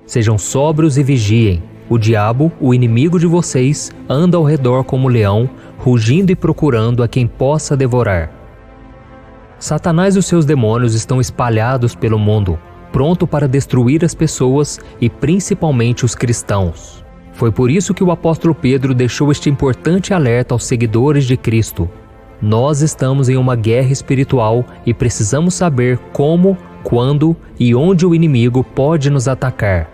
Sejam sóbrios e vigiem. O diabo, o inimigo de vocês, anda ao redor como leão, rugindo e procurando a quem possa devorar. Satanás e os seus demônios estão espalhados pelo mundo, pronto para destruir as pessoas e principalmente os cristãos. Foi por isso que o apóstolo Pedro deixou este importante alerta aos seguidores de Cristo. Nós estamos em uma guerra espiritual e precisamos saber como, quando e onde o inimigo pode nos atacar.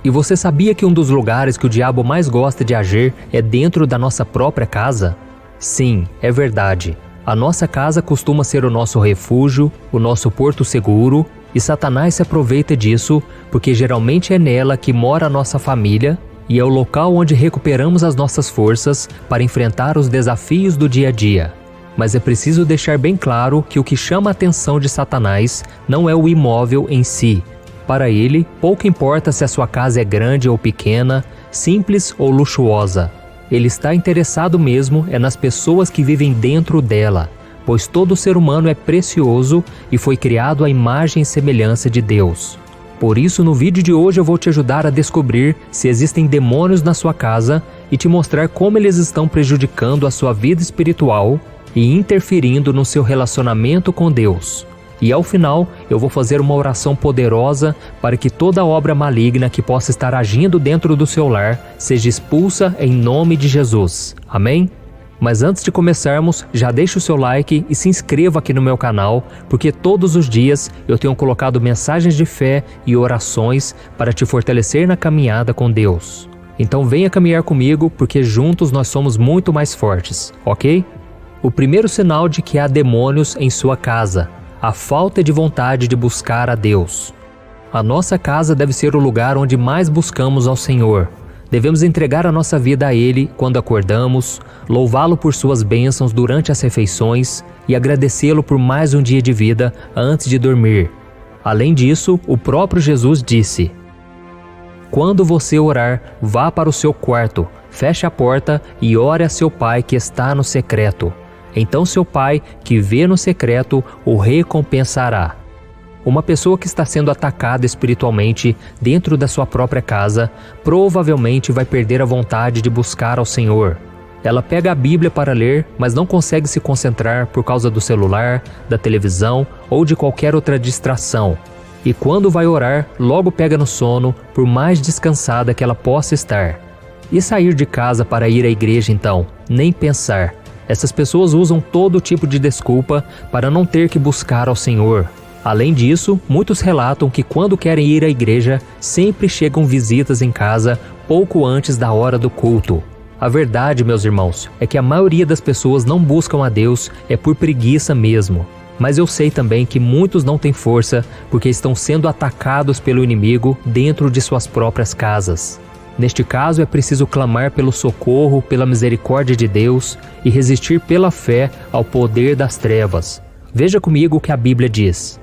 E você sabia que um dos lugares que o diabo mais gosta de agir é dentro da nossa própria casa? Sim, é verdade. A nossa casa costuma ser o nosso refúgio, o nosso porto seguro, e Satanás se aproveita disso porque geralmente é nela que mora a nossa família e é o local onde recuperamos as nossas forças para enfrentar os desafios do dia a dia. Mas é preciso deixar bem claro que o que chama a atenção de Satanás não é o imóvel em si. Para ele, pouco importa se a sua casa é grande ou pequena, simples ou luxuosa. Ele está interessado mesmo nas pessoas que vivem dentro dela, pois todo ser humano é precioso e foi criado à imagem e semelhança de Deus. Por isso, no vídeo de hoje eu vou te ajudar a descobrir se existem demônios na sua casa e te mostrar como eles estão prejudicando a sua vida espiritual e interferindo no seu relacionamento com Deus. E ao final, eu vou fazer uma oração poderosa para que toda obra maligna que possa estar agindo dentro do seu lar seja expulsa em nome de Jesus. Amém? Mas antes de começarmos, já deixa o seu like e se inscreva aqui no meu canal, porque todos os dias eu tenho colocado mensagens de fé e orações para te fortalecer na caminhada com Deus. Então venha caminhar comigo, porque juntos nós somos muito mais fortes, ok? O primeiro sinal de que há demônios em sua casa: a falta de vontade de buscar a Deus. A nossa casa deve ser o lugar onde mais buscamos ao Senhor. Devemos entregar a nossa vida a Ele quando acordamos, louvá-lo por suas bênçãos durante as refeições e agradecê-lo por mais um dia de vida antes de dormir. Além disso, o próprio Jesus disse: quando você orar, vá para o seu quarto, feche a porta e ore a seu Pai que está no secreto. Então seu Pai, que vê no secreto, o recompensará. Uma pessoa que está sendo atacada espiritualmente dentro da sua própria casa, provavelmente vai perder a vontade de buscar ao Senhor. Ela pega a Bíblia para ler, mas não consegue se concentrar por causa do celular, da televisão ou de qualquer outra distração. E quando vai orar, logo pega no sono, por mais descansada que ela possa estar. E sair de casa para ir à igreja então? Nem pensar. Essas pessoas usam todo tipo de desculpa para não ter que buscar ao Senhor. Além disso, muitos relatam que quando querem ir à igreja, sempre chegam visitas em casa pouco antes da hora do culto. A verdade, meus irmãos, é que a maioria das pessoas não buscam a Deus por preguiça mesmo. Mas eu sei também que muitos não têm força porque estão sendo atacados pelo inimigo dentro de suas próprias casas. Neste caso, é preciso clamar pelo socorro, pela misericórdia de Deus e resistir pela fé ao poder das trevas. Veja comigo o que a Bíblia diz: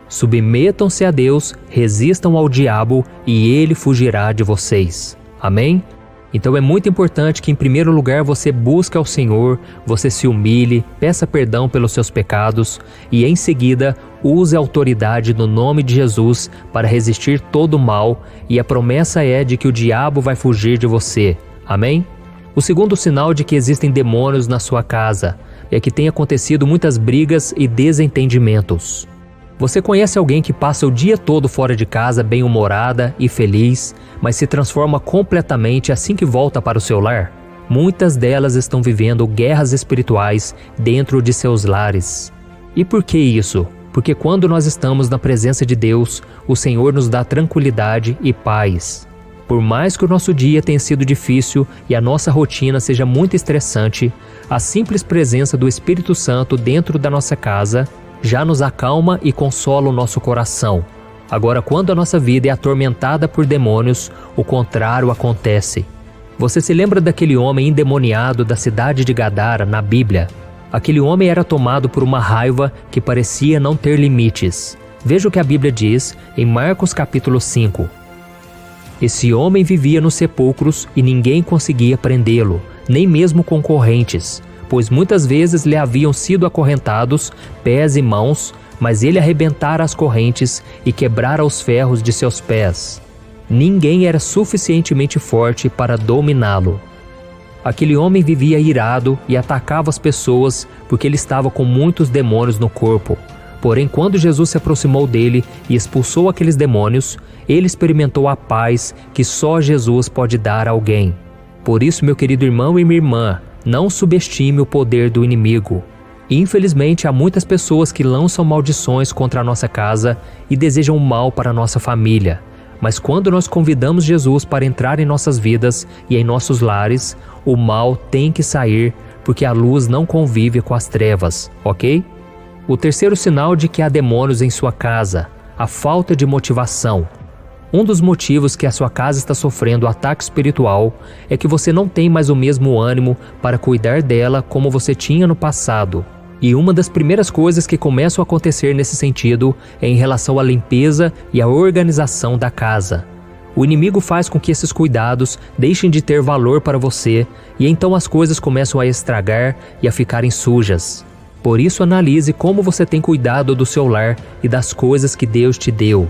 submetam-se a Deus, resistam ao diabo e ele fugirá de vocês. Amém? Então é muito importante que em primeiro lugar você busque ao Senhor, você se humilhe, peça perdão pelos seus pecados e em seguida use a autoridade no nome de Jesus para resistir todo o mal, e a promessa é de que o diabo vai fugir de você. Amém? O segundo sinal de que existem demônios na sua casa é que tem acontecido muitas brigas e desentendimentos. Você conhece alguém que passa o dia todo fora de casa bem-humorada e feliz, mas se transforma completamente assim que volta para o seu lar? Muitas delas estão vivendo guerras espirituais dentro de seus lares. E por que isso? Porque quando nós estamos na presença de Deus, o Senhor nos dá tranquilidade e paz. Por mais que o nosso dia tenha sido difícil e a nossa rotina seja muito estressante, a simples presença do Espírito Santo dentro da nossa casa já nos acalma e consola o nosso coração. Agora, quando a nossa vida é atormentada por demônios, o contrário acontece. Você se lembra daquele homem endemoniado da cidade de Gadara na Bíblia? Aquele homem era tomado por uma raiva que parecia não ter limites. Veja o que a Bíblia diz em Marcos capítulo 5. Esse homem vivia nos sepulcros e ninguém conseguia prendê-lo, nem mesmo concorrentes, pois muitas vezes lhe haviam sido acorrentados pés e mãos, mas ele arrebentara as correntes e quebrara os ferros de seus pés. Ninguém era suficientemente forte para dominá-lo. Aquele homem vivia irado e atacava as pessoas porque ele estava com muitos demônios no corpo. Porém, quando Jesus se aproximou dele e expulsou aqueles demônios, ele experimentou a paz que só Jesus pode dar a alguém. Por isso, meu querido irmão e minha irmã, não subestime o poder do inimigo. Infelizmente, há muitas pessoas que lançam maldições contra a nossa casa e desejam mal para a nossa família. Mas quando nós convidamos Jesus para entrar em nossas vidas e em nossos lares, o mal tem que sair, porque a luz não convive com as trevas, ok? O terceiro sinal de que há demônios em sua casa, a falta de motivação. Um dos motivos que a sua casa está sofrendo ataque espiritual é que você não tem mais o mesmo ânimo para cuidar dela como você tinha no passado. E uma das primeiras coisas que começam a acontecer nesse sentido é em relação à limpeza e à organização da casa. O inimigo faz com que esses cuidados deixem de ter valor para você e então as coisas começam a estragar e a ficarem sujas. Por isso, analise como você tem cuidado do seu lar e das coisas que Deus te deu.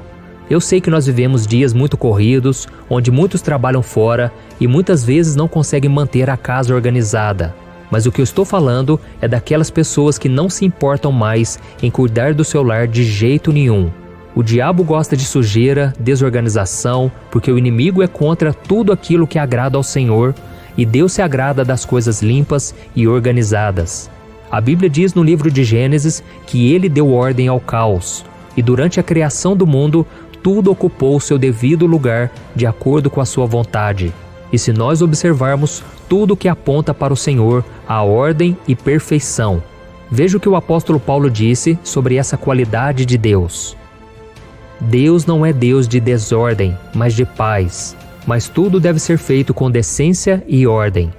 Eu sei que nós vivemos dias muito corridos, onde muitos trabalham fora e muitas vezes não conseguem manter a casa organizada. Mas o que eu estou falando é daquelas pessoas que não se importam mais em cuidar do seu lar de jeito nenhum. O diabo gosta de sujeira, desorganização, porque o inimigo é contra tudo aquilo que agrada ao Senhor e Deus se agrada das coisas limpas e organizadas. A Bíblia diz no livro de Gênesis que ele deu ordem ao caos, e durante a criação do mundo, tudo ocupou seu devido lugar de acordo com a sua vontade. E se nós observarmos tudo que aponta para o Senhor, a ordem e perfeição. Veja o que o apóstolo Paulo disse sobre essa qualidade de Deus. Deus não é Deus de desordem, mas de paz, mas tudo deve ser feito com decência e ordem.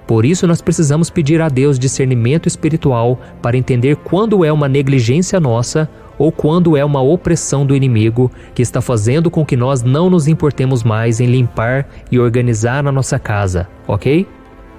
Por isso nós precisamos pedir a Deus discernimento espiritual para entender quando é uma negligência nossa ou quando é uma opressão do inimigo que está fazendo com que nós não nos importemos mais em limpar e organizar a nossa casa, ok?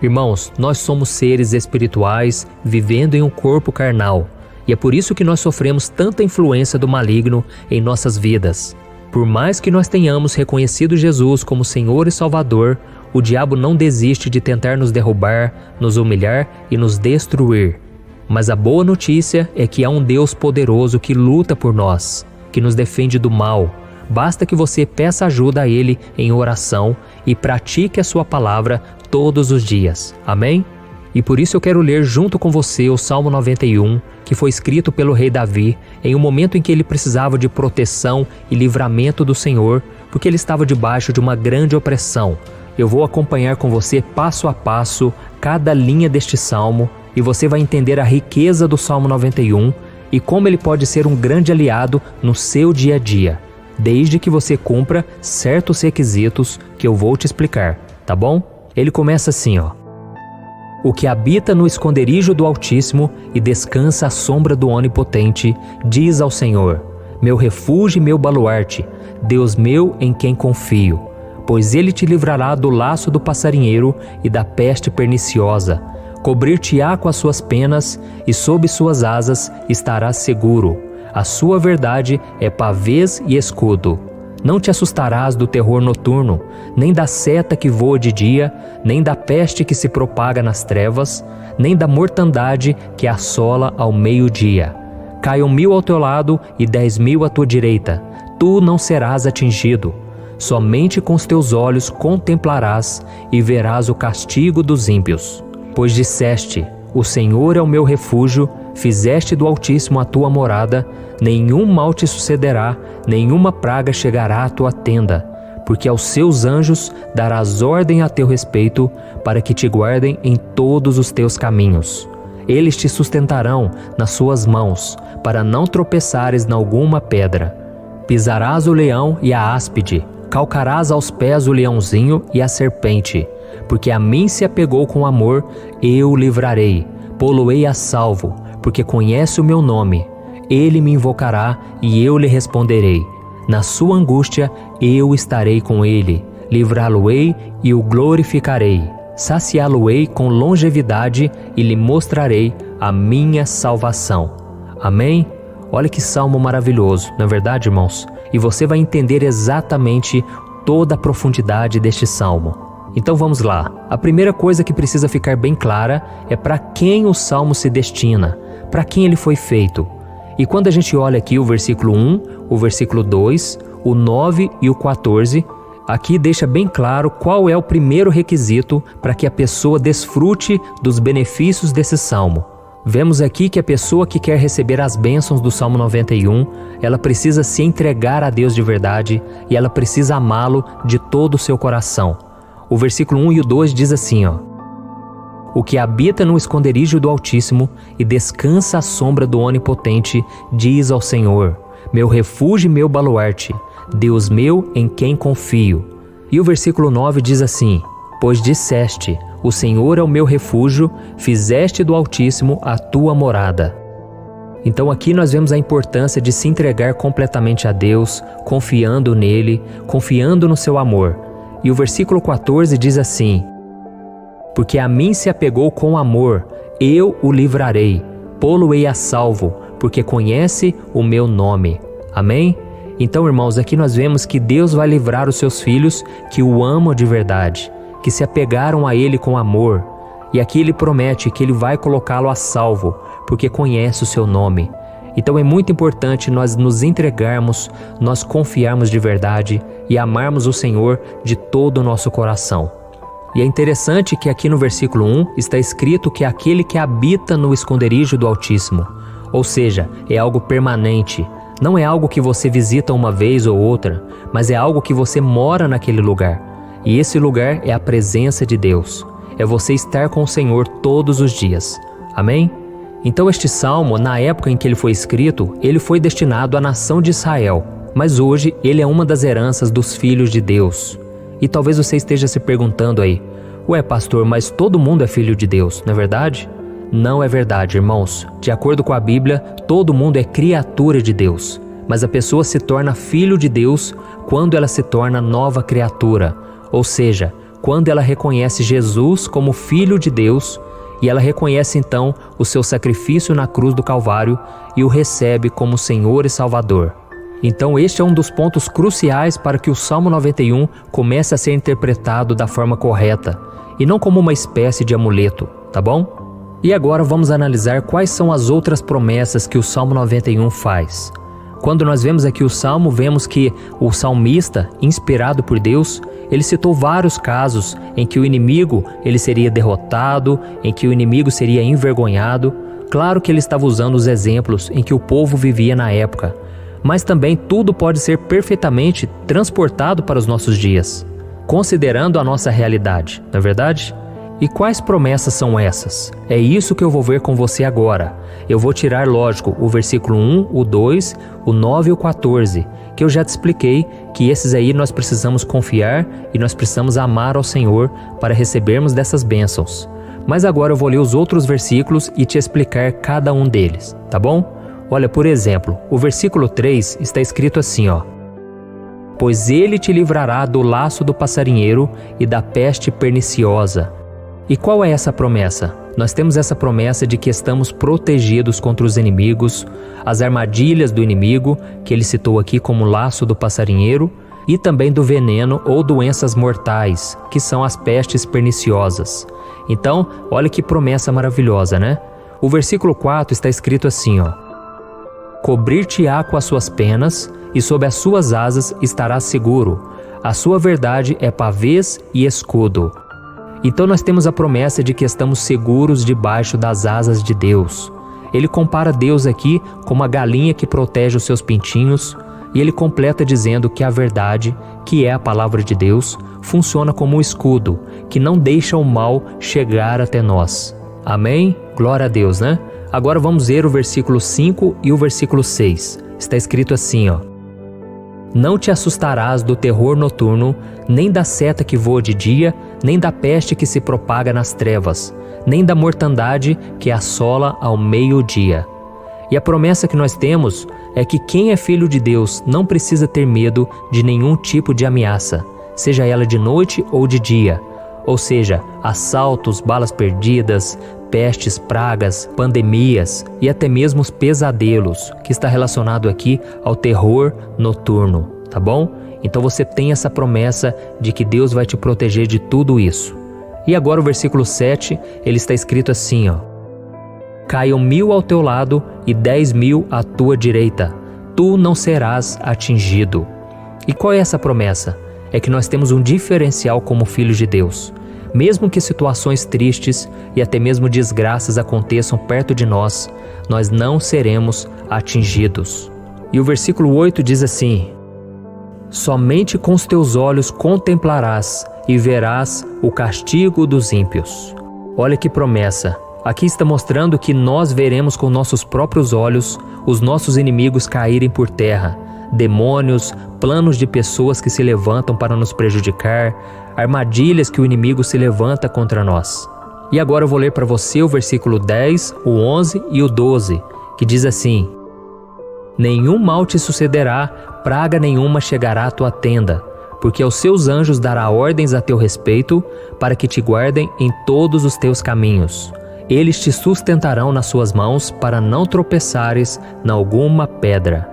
Irmãos, nós somos seres espirituais vivendo em um corpo carnal, e é por isso que nós sofremos tanta influência do maligno em nossas vidas. Por mais que nós tenhamos reconhecido Jesus como Senhor e Salvador, o diabo não desiste de tentar nos derrubar, nos humilhar e nos destruir. Mas a boa notícia é que há um Deus poderoso que luta por nós, que nos defende do mal. Basta que você peça ajuda a Ele em oração e pratique a sua palavra todos os dias. Amém? E por isso eu quero ler junto com você o Salmo 91, que foi escrito pelo rei Davi em um momento em que ele precisava de proteção e livramento do Senhor, porque ele estava debaixo de uma grande opressão. Eu vou acompanhar com você passo a passo cada linha deste salmo e você vai entender a riqueza do Salmo 91 e como ele pode ser um grande aliado no seu dia a dia, desde que você cumpra certos requisitos que eu vou te explicar, tá bom? Ele começa assim, ó. O que habita no esconderijo do Altíssimo e descansa à sombra do Onipotente, diz ao Senhor: meu refúgio e meu baluarte, Deus meu em quem confio. Pois ele te livrará do laço do passarinheiro e da peste perniciosa. Cobrir-te-á com as suas penas, e sob suas asas estarás seguro. A sua verdade é pavês e escudo. Não te assustarás do terror noturno, nem da seta que voa de dia, nem da peste que se propaga nas trevas, nem da mortandade que assola ao meio-dia. Caiam 1000 ao teu lado e 10.000 à tua direita, tu não serás atingido. Somente com os teus olhos contemplarás e verás o castigo dos ímpios. Pois disseste: o Senhor é o meu refúgio, fizeste do Altíssimo a tua morada, nenhum mal te sucederá, nenhuma praga chegará à tua tenda, porque aos seus anjos darás ordem a teu respeito, para que te guardem em todos os teus caminhos. Eles te sustentarão nas suas mãos, para não tropeçares em alguma pedra. Pisarás o leão e a áspide, calcarás aos pés o leãozinho e a serpente, porque a mim se apegou com amor, eu o livrarei, pô-lo-ei a salvo, porque conhece o meu nome. Ele me invocará e eu lhe responderei. Na sua angústia eu estarei com ele, livrá-lo-ei e o glorificarei. Saciá-lo-ei com longevidade e lhe mostrarei a minha salvação. Amém? Olha que salmo maravilhoso, não é verdade, irmãos? E você vai entender exatamente toda a profundidade deste salmo. Então vamos lá. A primeira coisa que precisa ficar bem clara é para quem o salmo se destina, para quem ele foi feito. E quando a gente olha aqui o versículo 1, o versículo 2, o 9 e o 14, aqui deixa bem claro qual é o primeiro requisito para que a pessoa desfrute dos benefícios desse salmo. Vemos aqui que a pessoa que quer receber as bênçãos do Salmo 91, ela precisa se entregar a Deus de verdade e ela precisa amá-lo de todo o seu coração. O versículo 1 e o 2 diz assim, O que habita no esconderijo do Altíssimo e descansa à sombra do Onipotente, diz ao Senhor, meu refúgio e meu baluarte, Deus meu em quem confio. E o versículo 9 diz assim, pois disseste, o Senhor é o meu refúgio, fizeste do Altíssimo a tua morada. Então aqui nós vemos a importância de se entregar completamente a Deus, confiando nele, confiando no seu amor. E o versículo 14 diz assim, porque a mim se apegou com amor, eu o livrarei, pô-lo-ei a salvo, porque conhece o meu nome. Amém? Então, irmãos, aqui nós vemos que Deus vai livrar os seus filhos que o amam de verdade, que se apegaram a Ele com amor. E aqui Ele promete que Ele vai colocá-lo a salvo, porque conhece o seu nome. Então é muito importante nós nos entregarmos, nós confiarmos de verdade e amarmos o Senhor de todo o nosso coração. E é interessante que aqui no versículo 1 está escrito que aquele que habita no esconderijo do Altíssimo, ou seja, é algo permanente. Não é algo que você visita uma vez ou outra, mas é algo que você mora naquele lugar. E esse lugar é a presença de Deus. É você estar com o Senhor todos os dias. Amém? Então este salmo, na época em que ele foi escrito, ele foi destinado à nação de Israel. Mas hoje ele é uma das heranças dos filhos de Deus. E talvez você esteja se perguntando aí, ué pastor, mas todo mundo é filho de Deus, não é verdade? Não é verdade, irmãos. De acordo com a Bíblia, todo mundo é criatura de Deus. Mas a pessoa se torna filho de Deus quando ela se torna nova criatura. Ou seja, quando ela reconhece Jesus como Filho de Deus e ela reconhece então o seu sacrifício na cruz do Calvário e o recebe como Senhor e Salvador. Então este é um dos pontos cruciais para que o Salmo 91 comece a ser interpretado da forma correta e não como uma espécie de amuleto, tá bom? E agora vamos analisar quais são as outras promessas que o Salmo 91 faz. Quando nós vemos aqui o Salmo, vemos que o salmista, inspirado por Deus, ele citou vários casos em que o inimigo ele seria derrotado, em que o inimigo seria envergonhado. Claro que ele estava usando os exemplos em que o povo vivia na época, mas também tudo pode ser perfeitamente transportado para os nossos dias, considerando a nossa realidade, não é verdade? E quais promessas são essas? É isso que eu vou ver com você agora. Eu vou tirar, lógico, o versículo 1, o 2, o 9 e o 14, que eu já te expliquei que esses aí nós precisamos confiar e nós precisamos amar ao Senhor para recebermos dessas bênçãos. Mas agora eu vou ler os outros versículos e te explicar cada um deles, tá bom? Olha, por exemplo, o versículo 3 está escrito assim, pois ele te livrará do laço do passarinheiro e da peste perniciosa. E qual é essa promessa? Nós temos essa promessa de que estamos protegidos contra os inimigos, as armadilhas do inimigo, que ele citou aqui como laço do passarinheiro, e também do veneno ou doenças mortais, que são as pestes perniciosas. Então, olha que promessa maravilhosa, né? O versículo 4 está escrito assim, cobrir-te-á com as suas penas, e sob as suas asas estarás seguro. A sua verdade é pavês e escudo. Então nós temos a promessa de que estamos seguros debaixo das asas de Deus. Ele compara Deus aqui como a galinha que protege os seus pintinhos, e ele completa dizendo que a verdade, que é a palavra de Deus, funciona como um escudo, que não deixa o mal chegar até nós. Amém? Glória a Deus, né? Agora vamos ver o versículo 5 e o versículo 6. Está escrito assim, não te assustarás do terror noturno, nem da seta que voa de dia, nem da peste que se propaga nas trevas, nem da mortandade que assola ao meio-dia. E a promessa que nós temos é que quem é filho de Deus não precisa ter medo de nenhum tipo de ameaça, seja ela de noite ou de dia. Ou seja, assaltos, balas perdidas, pestes, pragas, pandemias e até mesmo os pesadelos, que está relacionado aqui ao terror noturno, tá bom? Então você tem essa promessa de que Deus vai te proteger de tudo isso. E agora o versículo 7, ele está escrito assim, ó: Caiam 1000 ao teu lado e 10.000 à tua direita, tu não serás atingido. E qual é essa promessa? É que nós temos um diferencial como filhos de Deus. Mesmo que situações tristes e até mesmo desgraças aconteçam perto de nós, nós não seremos atingidos. E o versículo 8 diz assim: Somente com os teus olhos contemplarás e verás o castigo dos ímpios. Olha que promessa! Aqui está mostrando que nós veremos com nossos próprios olhos os nossos inimigos caírem por terra, demônios, planos de pessoas que se levantam para nos prejudicar, armadilhas que o inimigo se levanta contra nós. E agora eu vou ler para você o versículo 10, o 11 e o 12, que diz assim: Nenhum mal te sucederá, praga nenhuma chegará à tua tenda, porque aos seus anjos dará ordens a teu respeito, para que te guardem em todos os teus caminhos. Eles te sustentarão nas suas mãos, para não tropeçares em alguma pedra.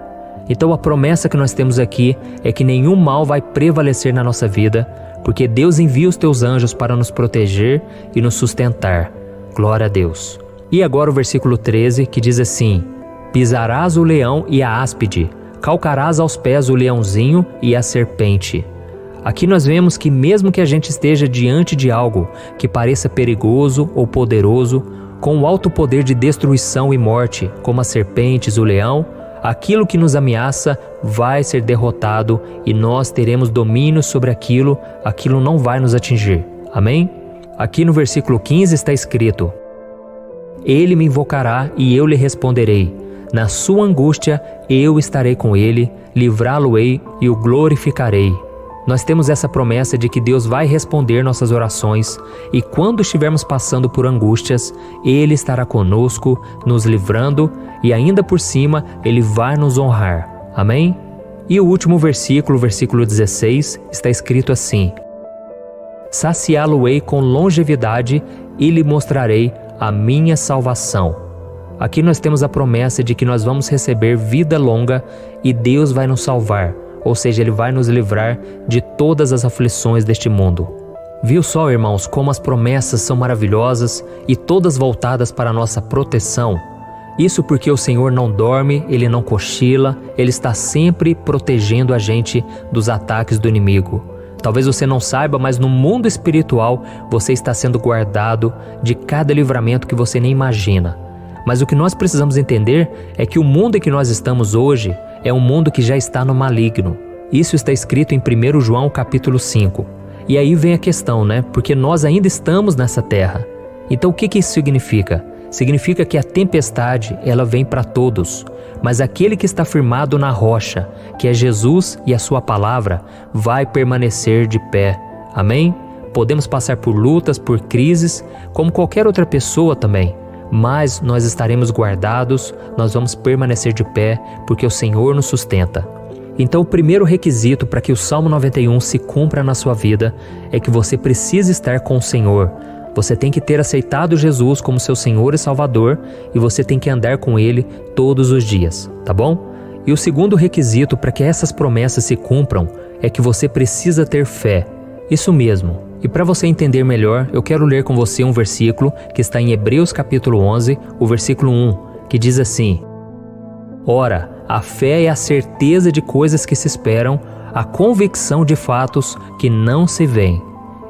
Então a promessa que nós temos aqui é que nenhum mal vai prevalecer na nossa vida, porque Deus envia os teus anjos para nos proteger e nos sustentar. Glória a Deus. E agora o versículo 13, que diz assim: Pisarás o leão e a áspide, calcarás aos pés o leãozinho e a serpente. Aqui nós vemos que mesmo que a gente esteja diante de algo que pareça perigoso ou poderoso, com o alto poder de destruição e morte, como as serpentes, o leão, aquilo que nos ameaça vai ser derrotado e nós teremos domínio sobre aquilo não vai nos atingir. Amém? Aqui no versículo 15 está escrito: Ele me invocará e eu lhe responderei. Na sua angústia eu estarei com ele, livrá-lo-ei e o glorificarei. Nós temos essa promessa de que Deus vai responder nossas orações e quando estivermos passando por angústias, Ele estará conosco, nos livrando e ainda por cima Ele vai nos honrar. Amém? E o último versículo, versículo 16, está escrito assim: Saciá-lo-ei com longevidade e lhe mostrarei a minha salvação. Aqui nós temos a promessa de que nós vamos receber vida longa e Deus vai nos salvar. Ou seja, Ele vai nos livrar de todas as aflições deste mundo. Viu só, irmãos, como as promessas são maravilhosas e todas voltadas para a nossa proteção? Isso porque o Senhor não dorme, Ele não cochila, Ele está sempre protegendo a gente dos ataques do inimigo. Talvez você não saiba, mas no mundo espiritual você está sendo guardado de cada livramento que você nem imagina. Mas o que nós precisamos entender é que o mundo em que nós estamos hoje é um mundo que já está no maligno. Isso está escrito em 1 João capítulo 5. E aí vem a questão, né? Porque nós ainda estamos nessa terra. Então o que isso significa? Significa que a tempestade, ela vem para todos. Mas aquele que está firmado na rocha, que é Jesus e a sua palavra, vai permanecer de pé. Amém? Podemos passar por lutas, por crises, como qualquer outra pessoa também. Mas nós estaremos guardados, nós vamos permanecer de pé, porque o Senhor nos sustenta. Então o primeiro requisito para que o Salmo 91 se cumpra na sua vida é que você precisa estar com o Senhor. Você tem que ter aceitado Jesus como seu Senhor e Salvador e você tem que andar com Ele todos os dias, tá bom? E o segundo requisito para que essas promessas se cumpram é que você precisa ter fé. Isso mesmo. E para você entender melhor, eu quero ler com você um versículo que está em Hebreus capítulo 11, o versículo 1, que diz assim: Ora, a fé é a certeza de coisas que se esperam, a convicção de fatos que não se veem.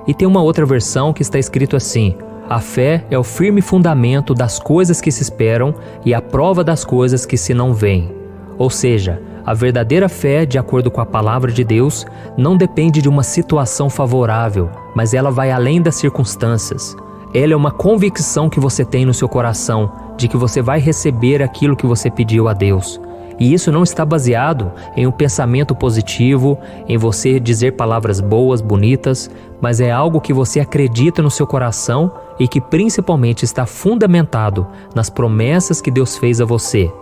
E tem uma outra versão que está escrito assim: A fé é o firme fundamento das coisas que se esperam e a prova das coisas que se não veem. Ou seja, a verdadeira fé, de acordo com a palavra de Deus, não depende de uma situação favorável, mas ela vai além das circunstâncias. Ela é uma convicção que você tem no seu coração de que você vai receber aquilo que você pediu a Deus. E isso não está baseado em um pensamento positivo, em você dizer palavras boas, bonitas, mas é algo que você acredita no seu coração e que principalmente está fundamentado nas promessas que Deus fez a você.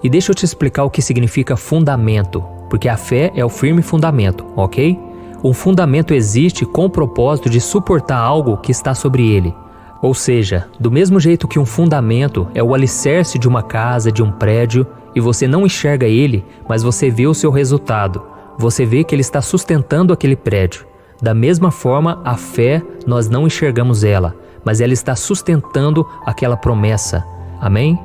E deixa eu te explicar o que significa fundamento, porque a fé é o firme fundamento, ok? Um fundamento existe com o propósito de suportar algo que está sobre ele. Ou seja, do mesmo jeito que um fundamento é o alicerce de uma casa, de um prédio, e você não enxerga ele, mas você vê o seu resultado. Você vê que ele está sustentando aquele prédio. Da mesma forma, a fé, nós não enxergamos ela, mas ela está sustentando aquela promessa. Amém?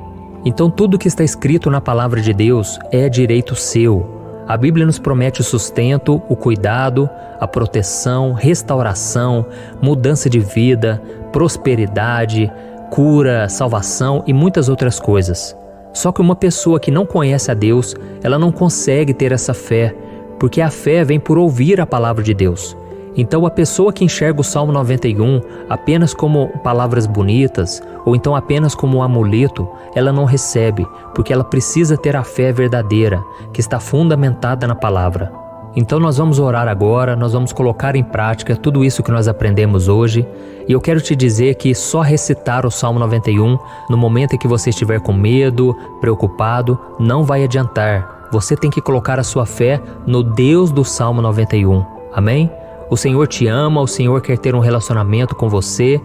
Então tudo que está escrito na palavra de Deus é direito seu. A Bíblia nos promete o sustento, o cuidado, a proteção, restauração, mudança de vida, prosperidade, cura, salvação e muitas outras coisas. Só que uma pessoa que não conhece a Deus, ela não consegue ter essa fé, porque a fé vem por ouvir a palavra de Deus. Então a pessoa que enxerga o Salmo 91 apenas como palavras bonitas, ou então apenas como um amuleto, ela não recebe, porque ela precisa ter a fé verdadeira, que está fundamentada na palavra. Então nós vamos orar agora, nós vamos colocar em prática tudo isso que nós aprendemos hoje, e eu quero te dizer que só recitar o Salmo 91 no momento em que você estiver com medo, preocupado, não vai adiantar. Você tem que colocar a sua fé no Deus do Salmo 91. Amém? O Senhor te ama, o Senhor quer ter um relacionamento com você,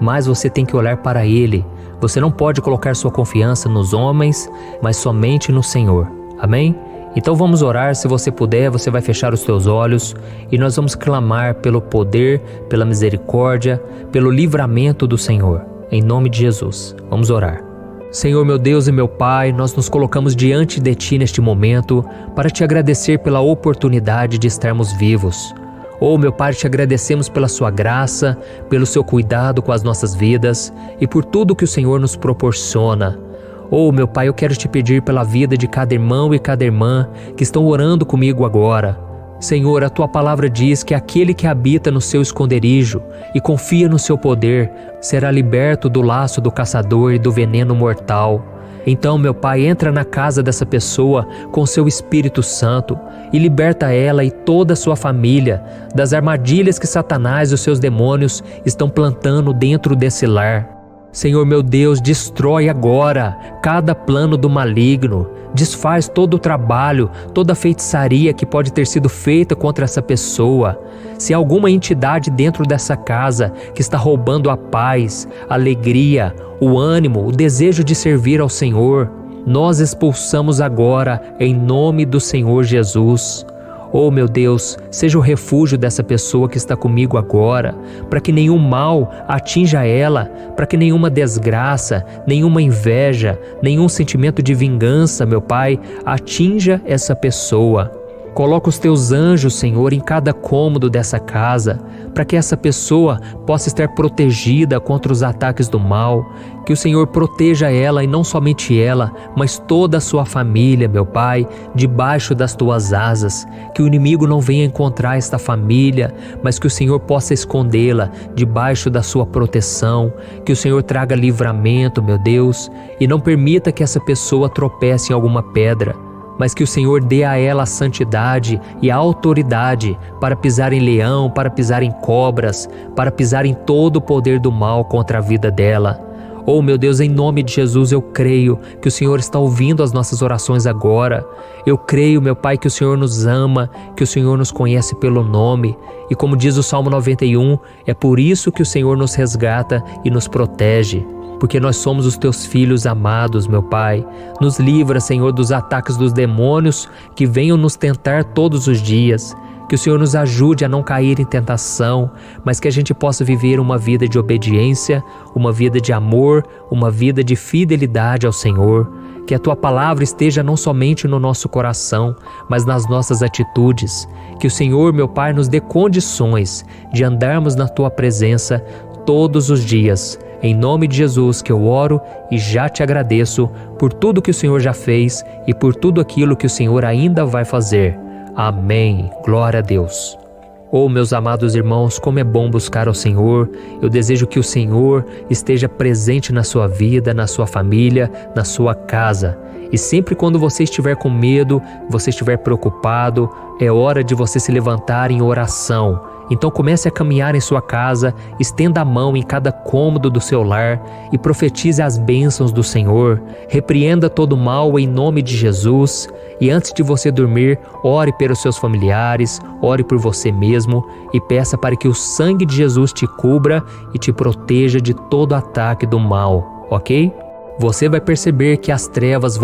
mas você tem que olhar para Ele. Você não pode colocar sua confiança nos homens, mas somente no Senhor. Amém? Então vamos orar. Se você puder, você vai fechar os teus olhos e nós vamos clamar pelo poder, pela misericórdia, pelo livramento do Senhor. Em nome de Jesus. Vamos orar. Senhor, meu Deus e meu Pai, nós nos colocamos diante de Ti neste momento para Te agradecer pela oportunidade de estarmos vivos. Oh, meu Pai, te agradecemos pela sua graça, pelo seu cuidado com as nossas vidas e por tudo que o Senhor nos proporciona. Oh, meu Pai, eu quero te pedir pela vida de cada irmão e cada irmã que estão orando comigo agora. Senhor, a Tua palavra diz que aquele que habita no seu esconderijo e confia no seu poder será liberto do laço do caçador e do veneno mortal. Então, meu Pai, entra na casa dessa pessoa com seu Espírito Santo e liberta ela e toda a sua família das armadilhas que Satanás e os seus demônios estão plantando dentro desse lar. Senhor, meu Deus, destrói agora cada plano do maligno, desfaz todo o trabalho, toda a feitiçaria que pode ter sido feita contra essa pessoa. Se há alguma entidade dentro dessa casa que está roubando a paz, a alegria, o ânimo, o desejo de servir ao Senhor, nós expulsamos agora em nome do Senhor Jesus. Oh, meu Deus, seja o refúgio dessa pessoa que está comigo agora, para que nenhum mal atinja ela, para que nenhuma desgraça, nenhuma inveja, nenhum sentimento de vingança, meu Pai, atinja essa pessoa. Coloca os teus anjos, Senhor, em cada cômodo dessa casa, para que essa pessoa possa estar protegida contra os ataques do mal. Que o Senhor proteja ela e não somente ela, mas toda a sua família, meu Pai, debaixo das tuas asas. Que o inimigo não venha encontrar esta família, mas que o Senhor possa escondê-la debaixo da sua proteção. Que o Senhor traga livramento, meu Deus, e não permita que essa pessoa tropece em alguma pedra, mas que o Senhor dê a ela a santidade e a autoridade para pisar em leão, para pisar em cobras, para pisar em todo o poder do mal contra a vida dela. Oh, meu Deus, em nome de Jesus, eu creio que o Senhor está ouvindo as nossas orações agora. Eu creio, meu Pai, que o Senhor nos ama, que o Senhor nos conhece pelo nome. E como diz o Salmo 91, é por isso que o Senhor nos resgata e nos protege. Porque nós somos os teus filhos amados, meu Pai. Nos livra, Senhor, dos ataques dos demônios que venham nos tentar todos os dias. Que o Senhor nos ajude a não cair em tentação, mas que a gente possa viver uma vida de obediência, uma vida de amor, uma vida de fidelidade ao Senhor. Que a Tua palavra esteja não somente no nosso coração, mas nas nossas atitudes. Que o Senhor, meu Pai, nos dê condições de andarmos na Tua presença todos os dias. Em nome de Jesus que eu oro e já te agradeço por tudo que o Senhor já fez e por tudo aquilo que o Senhor ainda vai fazer. Amém. Glória a Deus. Oh, meus amados irmãos, como é bom buscar ao Senhor. Eu desejo que o Senhor esteja presente na sua vida, na sua família, na sua casa. E sempre quando você estiver com medo, você estiver preocupado, é hora de você se levantar em oração Então comece a caminhar em sua casa, estenda a mão em cada cômodo do seu lar e profetize as bênçãos do Senhor, repreenda todo o mal em nome de Jesus e antes de você dormir, ore pelos seus familiares, ore por você mesmo e peça para que o sangue de Jesus te cubra e te proteja de todo ataque do mal, ok? Você vai perceber que as trevas